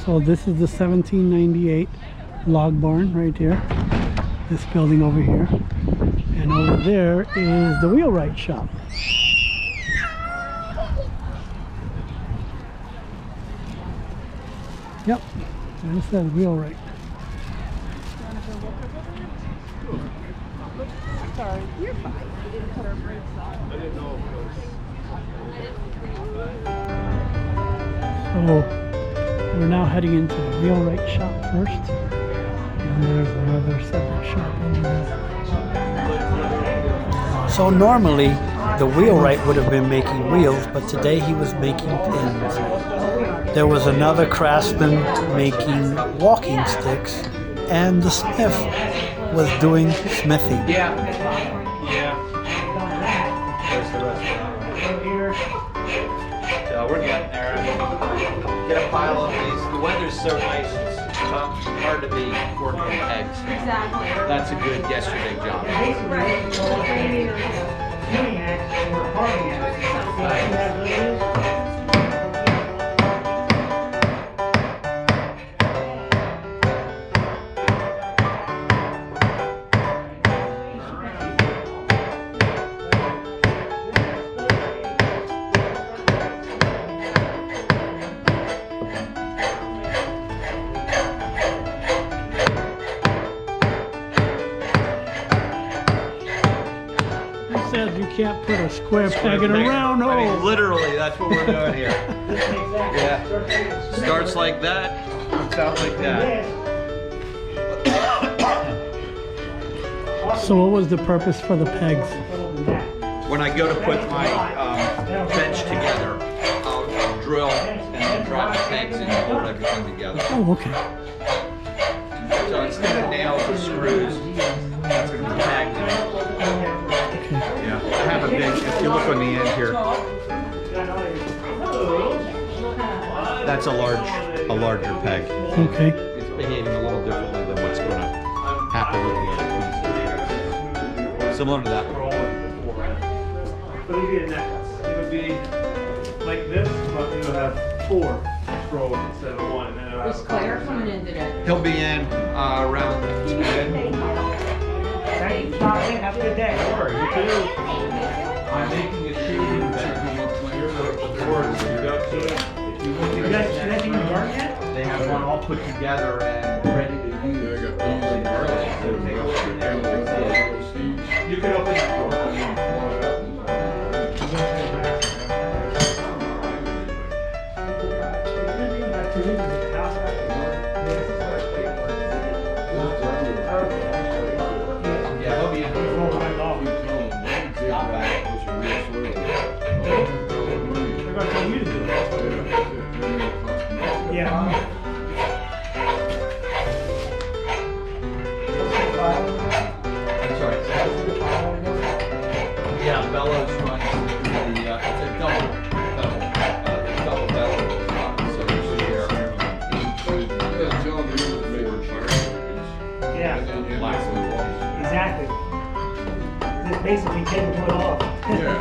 So this is the 1798 log barn right here. This building over here. And over there is the Wheelwright shop. Yep, there's that Wheelwright. Sorry, you're fine. We didn't put our brakes on. I didn't know So we're now heading into the Wheelwright shop first. And there's another separate shop over there. So normally the Wheelwright would have been making wheels, but today he was making pins. There was another craftsman making walking sticks, and the smith was doing smithing. Yeah. There's the restaurant. So we're getting there. Get a pile of these. The weather's so nice, it's hard to be working with eggs. Exactly. That's a good yesterday job. Says you can't put a square peg in a round hole. I mean, literally, that's what we're doing here. Yeah. Starts like that, comes out like that. So what was the purpose for the pegs? When I go to put my bench together, I'll drill and then drop the pegs and hold everything together. Oh, okay. So instead of nails or screws, that's going to be pegged. Yeah, I have a big, if you look on the end here, that's a larger peg. Okay. It's behaving a little differently than what's going to happen with the other pieces. Similar to that. But it would be like this, but you'll have 4 scrolls instead of 1. And Is Claire coming in today? He'll be in around 10. Thank you, Charlie. Have a good day. You too. I'm making a shading that clear the boards. You got to it. If you look You guys, you guys even work yet? They have one all put together and ready to use. So take a look in there and you'll see it. You can open that door. Yeah, he'll be in. They're going to tell you to do it. Yeah. I'm sorry. Yeah, bellows runs the, it's a double bellows, so there's a share. Yeah. Exactly. Just basically taking one off. Yeah.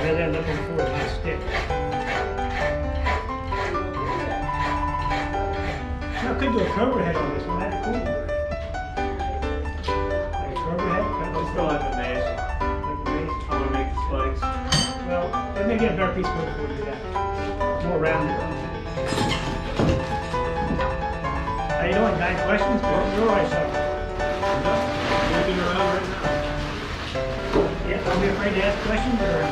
They're looking for my stick. I could do a Cooper head on this one. That'd be cool. Like a Cooper head? I still have the mace. Like the mace? I'm going to make the spikes. Well, let me get a better piece of wood before we do that. More rounded. How you doing, guys? Questions? You're right, sir. Moving around right now. Yeah, don't be afraid to ask questions, or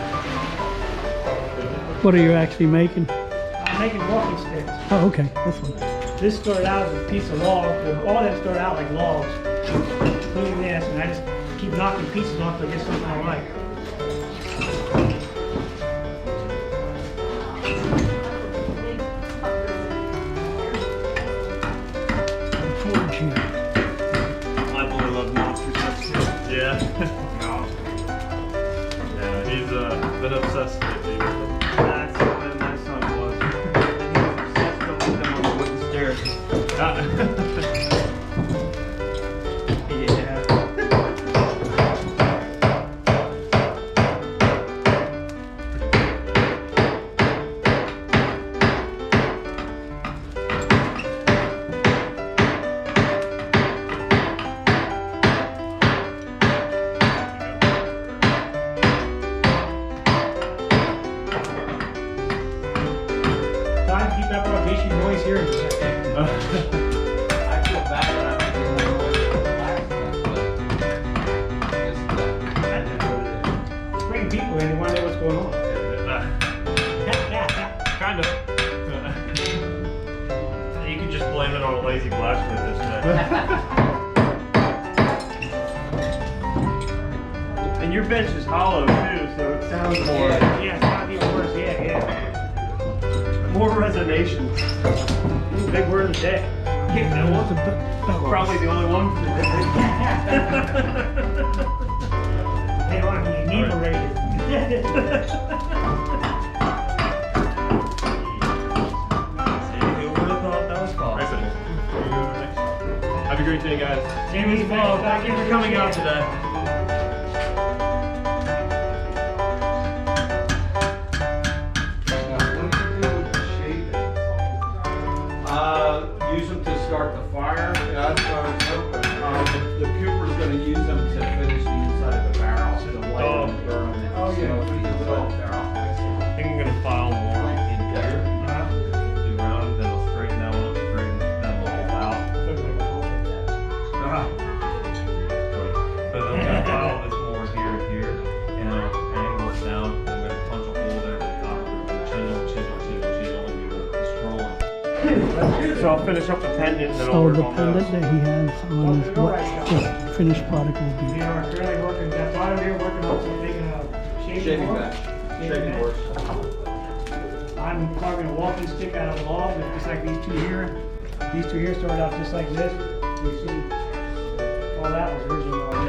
What are you actually making? I'm making walking sticks. Oh, okay, this one. This started out as a piece of log. All of them started out like logs, including this, and I just keep knocking pieces off to get something I like. Towards you. My boy loves monster stuff too. Yeah. Yeah, he's been obsessed lately with them. That's when my son was. And he was obsessed with them on the wooden stairs. Yeah. And your bench is hollow too, so it sounds more. Yeah, it's not even worse. Yeah. More resonation. Big word of the day. Yeah, well, probably the only one. They don't want to be enumerated. Who would have thought that was possible? Have a great day, guys. Jamie's Well, thank you for coming out today. Use them to start the fire. Yeah, that's what I was hoping. The Cooper's going to use them to finish the inside of the barrel. So the light and burn them. Oh, yeah. I think I'm gonna file more in here. Do around, then I'll straighten that one up, straighten that one out. So then I'm gonna file this more here and here, and I'll angle it down. Then I'm gonna punch a hole there at the top of it. Chisel, and do the scrolling. So I'll finish up the pendant, and then I'll So work the on pendant those. that he has on is what the finished product will We be. are currently working, that's why we're working on some big shaving board. Shaving boards. I'm carving a walking stick out of a log, just like these two here. These two here started out just like this. You see, all that was originally all this.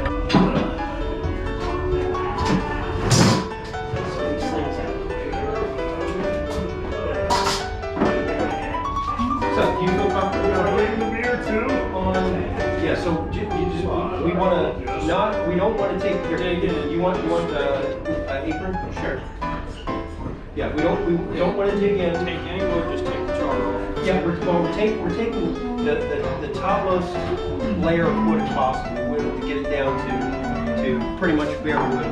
So, do you feel comfortable? Yeah, so we want to not, we don't want to take your, you want apron? Sure. Yeah, we don't want to dig in. Take any wood, just take the char off. Yeah, we're taking the topmost layer of wood possible to get it down to pretty much bare wood.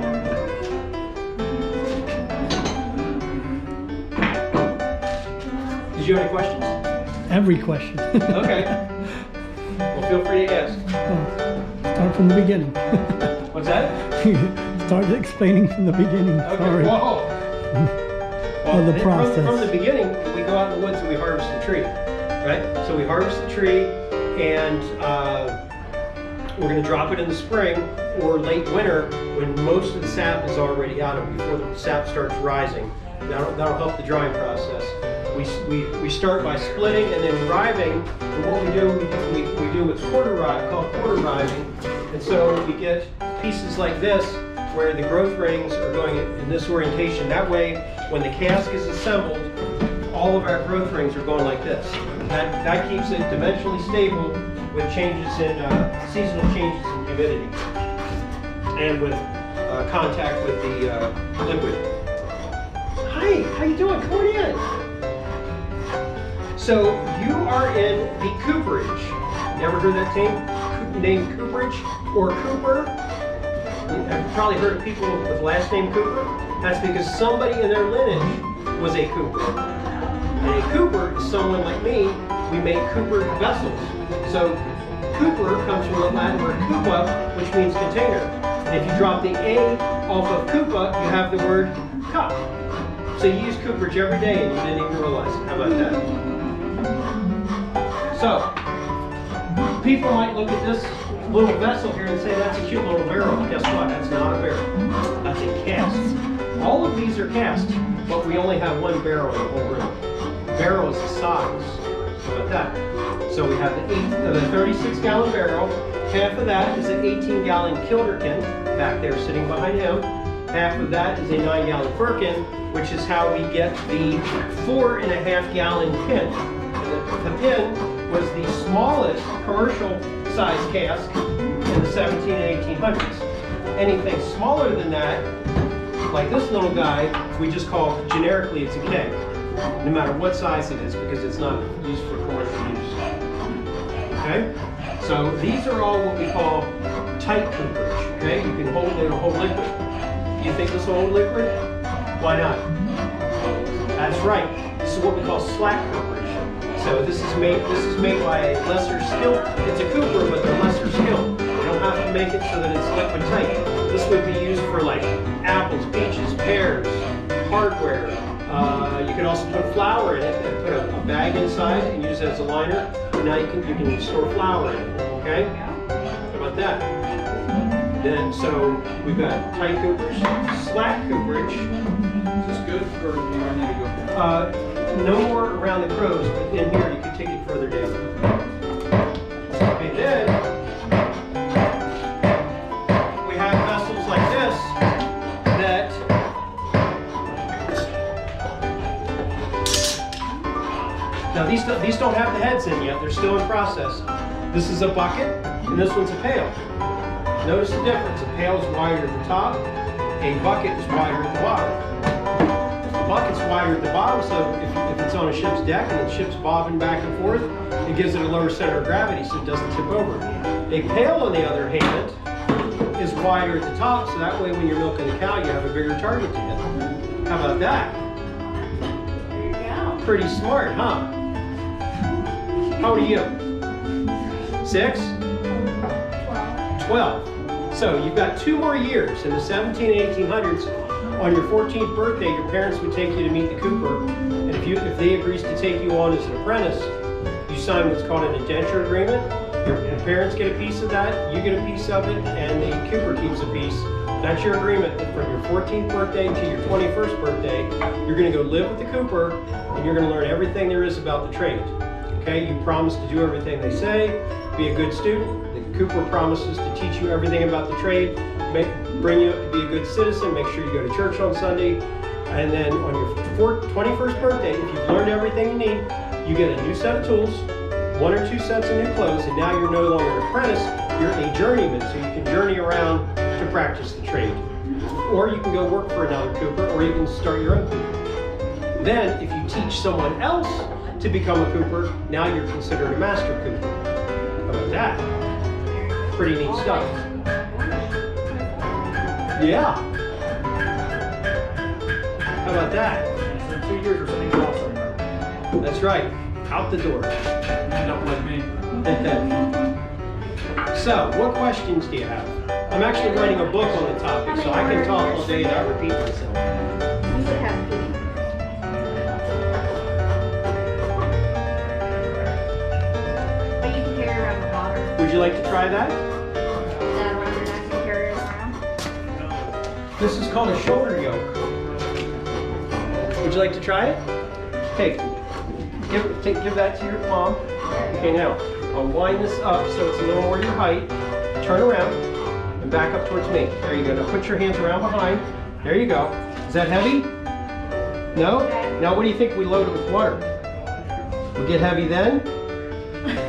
Did you have any questions? Every question. Okay. Well, feel free to ask. Well, start from the beginning. What's that? Start explaining from the beginning. Okay. Sorry. Whoa. Of the process. From the beginning, we go out in the woods and we harvest the tree, right? So we harvest the tree, and we're going to drop it in the spring or late winter when most of the sap is already out of before the sap starts rising. That'll help the drying process. We start by splitting and then riving. And what we do what's called quarter riving. And so we get pieces like this where the growth rings are going in this orientation. That way, when the cask is assembled, all of our growth rings are going like this. That keeps it dimensionally stable with changes in seasonal changes in humidity and with contact with the liquid. Hi, how you doing? Come on in. So you are in the Cooperage. Never heard that name Cooperage or Cooper? I've probably heard of people with the last name Cooper. That's because somebody in their lineage was a Cooper. And a Cooper is someone like me. We make Cooper vessels. So Cooper comes from the Latin word cupa, which means container. And if you drop the A off of cupa, you have the word cup. So you use Cooperage every day and you didn't even realize it. How about that? So, people might look at this little vessel here and say that's a cute little barrel. Guess what? That's not a barrel. That's a cask. All of these are casks, but we only have one barrel in the whole room. Barrel is the size. How about that? So we have the 36-gallon barrel. Half of that is an 18-gallon kilderkin back there sitting behind him. Half of that is a 9-gallon firkin, which is how we get the 4.5-gallon pin. And the pin was the smallest commercial-sized cask in the 17 and 1800s. Anything smaller than that, like this little guy, we just call generically it's a keg, no matter what size it is, because it's not used for commercial use. Okay? So these are all what we call tight cooperage. Okay? You can hold, it'll hold liquid. You think this will hold liquid? Why not? That's right. This is what we call slack cooperage. So this is made by a lesser skill. It's a cooper, but they're lesser skilled. You don't have to make it so that it's liquid tight. This would be used for like apples, peaches, pears, hardware. You can also put flour in it and put a bag inside and use it as a liner. And now you can store flour in it. Okay? How about that? Then, so we've got tight coopers, slack cooperage. Is this good, or do I need to go? No more around the crows, but in here you can take it further down. Okay, then we have vessels like this that now these don't have the heads in yet. They're still in process. This is a bucket, and this one's a pail. Notice the difference. A pail is wider at the top. A bucket is wider at the bottom. The bucket's wider at the bottom, so if it's on a ship's deck and the ship's bobbing back and forth, it gives it a lower center of gravity so it doesn't tip over. A pail, on the other hand, is wider at the top, so that way when you're milking the cow, you have a bigger target to hit. How about that? There you go. Pretty smart, huh? How old are you? 6? 12. So you've got 2 more years. In the 17 and 1800s, on your 14th birthday, your parents would take you to meet the cooper, and if they agrees to take you on as an apprentice, you sign what's called an indenture agreement. Your parents get a piece of that, you get a piece of it, and the cooper keeps a piece. That's your agreement that from your 14th birthday to your 21st birthday, you're going to go live with the cooper, and you're going to learn everything there is about the trade. Okay, you promise to do everything they say, be a good student. The cooper promises to teach you everything about the trade, bring you up to be a good citizen, make sure you go to church on Sunday, and then on your 21st birthday, if you've learned everything you need, you get a new set of tools, 1 or 2 sets of new clothes, and now you're no longer an apprentice, you're a journeyman, so you can journey around to practice the trade. Or you can go work for another cooper, or you can start your own cooper. Then, if you teach someone else to become a cooper, now you're considered a master cooper. How about that? Pretty neat stuff. Yeah. How about that? So 2 years or something else. That's right. Out the door. End up like me. So, what questions do you have? I'm actually writing a book on the topic, so I can talk all day and not repeat myself. You would have to. But you can carry around the water. Would you like to try that? That around your neck and carry it around. This is called a shoulder yoke. Would you like to try it? Hey, give that to your mom. Okay, now, I'll wind this up so it's a little more your height. Turn around and back up towards me. There you go. Now put your hands around behind. There you go. Is that heavy? No? Now what do you think we load it with water? Will it get heavy then?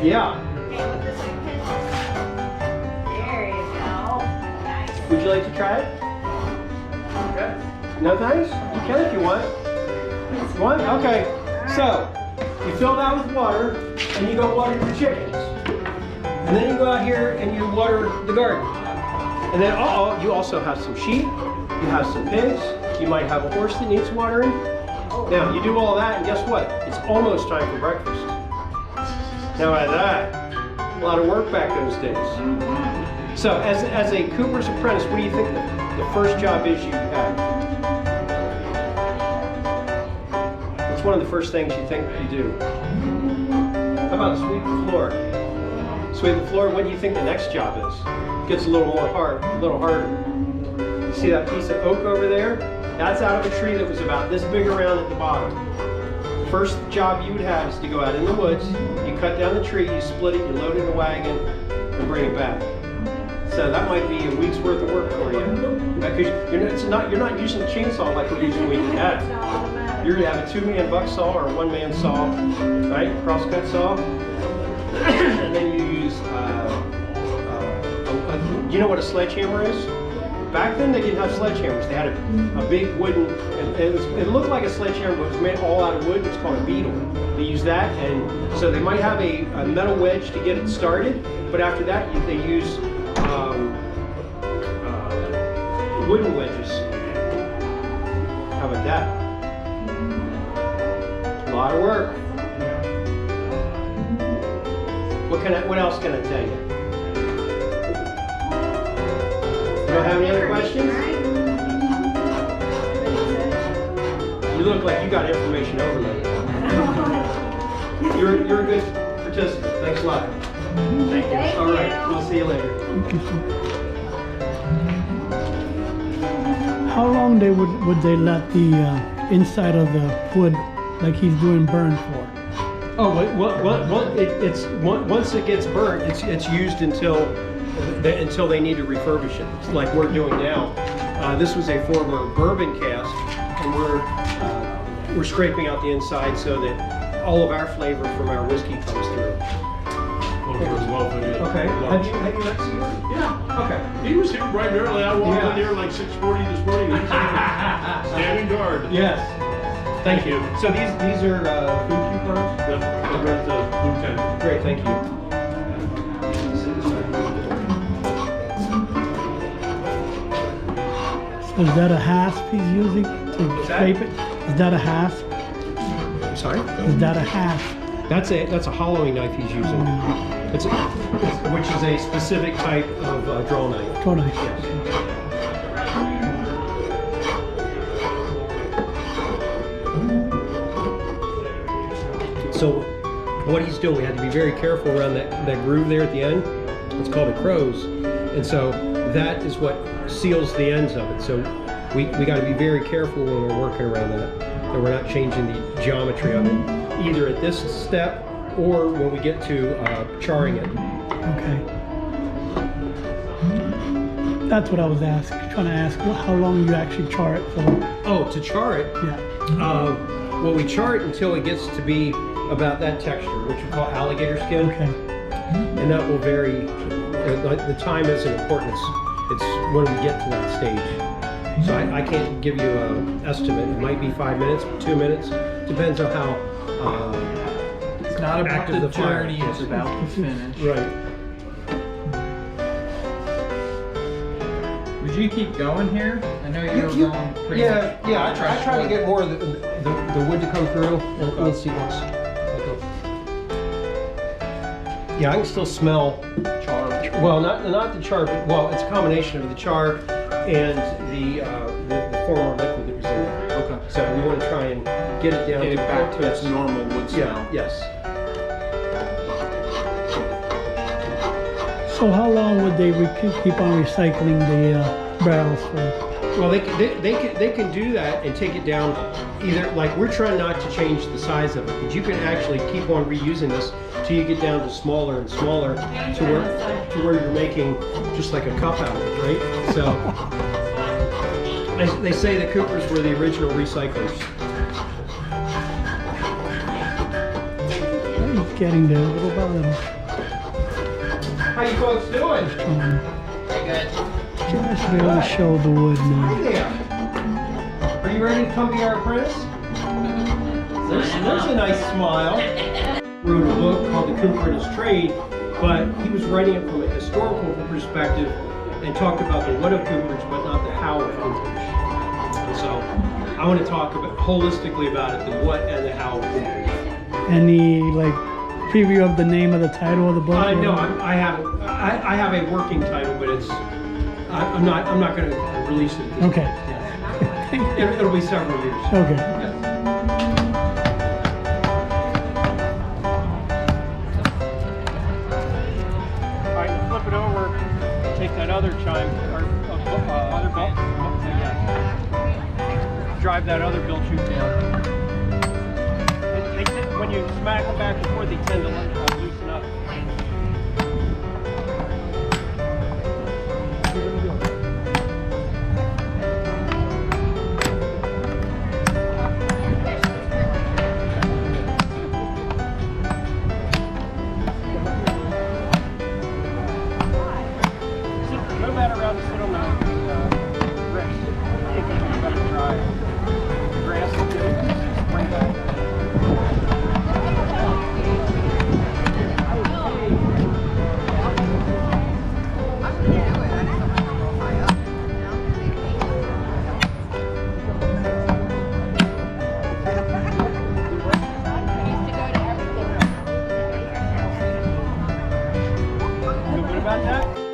Yeah. Okay, with the suitcase. There you go. Nice. Would you like to try it? No thanks? You can if you want. You want? Okay. So, you fill that with water, and you go water your chickens. And then you go out here and you water the garden. And then, you also have some sheep, you have some pigs, you might have a horse that needs watering. Now, you do all that, and guess what? It's almost time for breakfast. Now, at that, a lot of work back those days. So, as a cooper's apprentice, what do you think the first job is you have? What's one of the first things you think you do? How about sweep the floor? Sweep the floor, what do you think the next job is? Gets a little more hard, a little harder. You see that piece of oak over there? That's out of a tree that was about this big around at the bottom. First job you would have is to go out in the woods, you cut down the tree, you split it, you load it in a wagon, and bring it back. So that might be a week's worth of work for you. Because you're not using a chainsaw like we're using when you had. You're gonna have a 2-man buck saw or a 1-man saw, right? Crosscut saw. And then you use, you know what a sledgehammer is? Back then they didn't have sledgehammers. They had a big wooden, it looked like a sledgehammer, but it was made all out of wood. It's called a beetle. They use that, and so they might have a metal wedge to get it started, but after that they use wooden wedges. How about that? A lot of work. What else can I tell you? You don't have any other questions? You look like you got information overload. You're a good participant. Thanks a lot. Thank you. All right, we'll see you later. Thank you, sir. How long would they let the inside of the wood, like he's doing, burn for? Oh, once it gets burnt, it's used until they need to refurbish it. It's like we're doing now. This was a former bourbon cask, and we're scraping out the inside so that all of our flavor from our whiskey comes through. Okay. Have you met Stewart? Yeah. Okay. He was here bright and early. I walked in here like 6:40 this morning. He was standing guard. Yes. Thank you. So these are food coupons? Yep. I got the lieutenant. Great, thank you. So is that a hasp he's using to What's that? scrape it? Is that a hasp? I'm sorry? Is that a hasp? That's a hollowing knife he's using. Which is a specific type of draw knife. Draw knife. So what he's doing, we had to be very careful around that groove there at the end. It's called a crow's. And so that is what seals the ends of it. So we got to be very careful when we're working around that we're not changing the geometry of it, either at this step or when we get to charring it. Okay. That's what I was trying to ask. How long you actually char it for? Oh, to char it? Yeah. Well, we char it until it gets to be about that texture, which we call alligator skin. Okay. And that will vary. The time isn't important. It's when we get to that stage. So I can't give you an estimate. It might be 5 minutes, 2 minutes. Depends on how It's not about active the the fire journey, is. it's about the finish. Right. Would you keep going here? I know you were going pretty Yeah, much yeah. I fresh try to wood. get more of the wood to come through. Let me see once. Yeah, I can still smell char. Well, not the char, but well, it's a combination of the char and the former liquid that was in there. Okay. So we want to try and get it down Get it back to its yes. normal wood smell. Yeah. Yes. So how long would they keep on recycling the barrels for? Well, they can do that and take it down. Either like we're trying not to change the size of it, but you can actually keep on reusing this till you get down to smaller and smaller to where you're making just like a cup out of it, right? So they say that Coopers were the original recyclers. It's getting there little by little. How you folks doing? Just really show the wood Hey now. there. Are you ready to come be our apprentice? There's a nice smile. Wrote a book called The Cooper and His Trade, but he was writing it from a historical perspective and talked about the what of cooperage, but not the how of cooperage. And so I want to talk about holistically about it, the what and the how of cooperage. Any like preview of the name of the title of the book? I know I have a working title, but it's I'm not going to release it. Okay. Yeah. It'll be several years. Okay. Yes. All right, flip it over. Take that other chime or other belt. Drive that other bill chute down. When you smack them back and forth, they tend to loosen up. Move that around to sit on the grass. I think it'll be better dry. Grass will do. Spring back. Feel good about that?